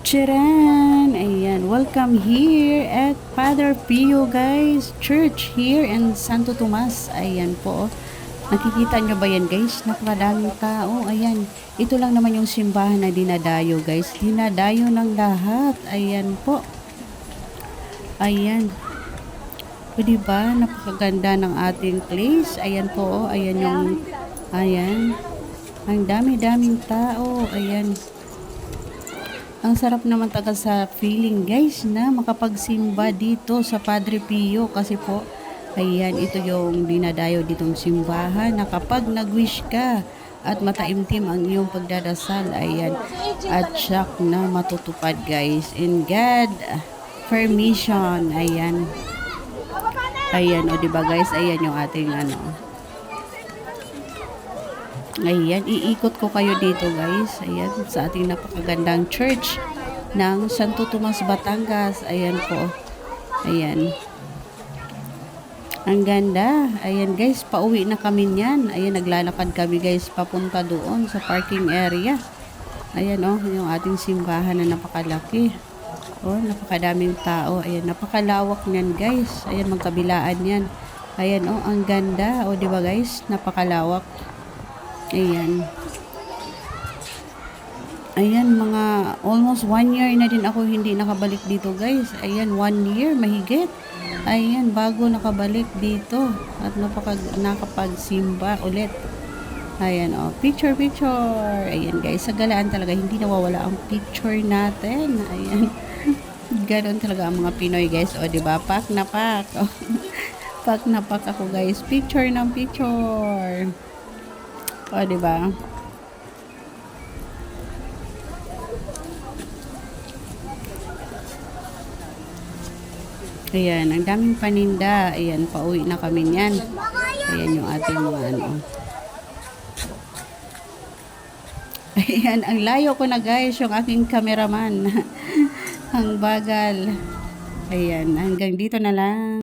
Charan! Ayan, welcome here at Father Pio guys, church here in Santo Tomas. Ayan po. Nakikita nyo ba yan guys? Napakadaming tao. Ayan, ito lang naman yung simbahan na dinadayo guys. Dinadayo ng lahat. Ayan po. Ayan. O diba? Napakaganda ng ating place. Ayan po. Ayan yung, ayan. Ang dami-daming tao. Ayan. Ang sarap naman taga sa feeling guys na makapagsimba dito sa Padre Pio kasi po ayan ito yung dinadayo ditong simbahan na kapag nag-wish ka at mataimtim ang iyong pagdadasal ayan at siyak na matutupad guys in God permission ayan o diba guys ayan yung ating ayan, iikot ko kayo dito guys. Ayan, sa ating napakagandang church ng Santo Tomas, Batangas. Ayan po. Ayan. Ang ganda. Ayan guys, pauwi na kami niyan. Ayan, naglalakad kami guys papunta doon sa parking area. Ayan yung ating simbahan na napakalaki. Napakadaming tao. Ayan, napakalawak niyan guys. Ayan, magkabilaan yan. Ayan ang ganda. Diba guys, napakalawak. Ayan. Ayan, mga almost 1 year na din ako hindi nakabalik dito guys. Ayan, 1 year mahigit. Ayan, bago nakabalik dito. At nakapagsimba ulit. Ayan, picture. Ayan guys, sa galaan talaga hindi nawawala ang picture natin. Ayan. Ganon talaga ang mga Pinoy guys. Diba? Pak na pak. Pak na pak ako guys. Picture ng picture. Diba? Ayan, ang daming paninda. Ayan, pauwi na kami niyan. Ayan yung ating mga Ayan, ang layo ko na guys, yung aking cameraman. Ang bagal. Ayan, hanggang dito na lang.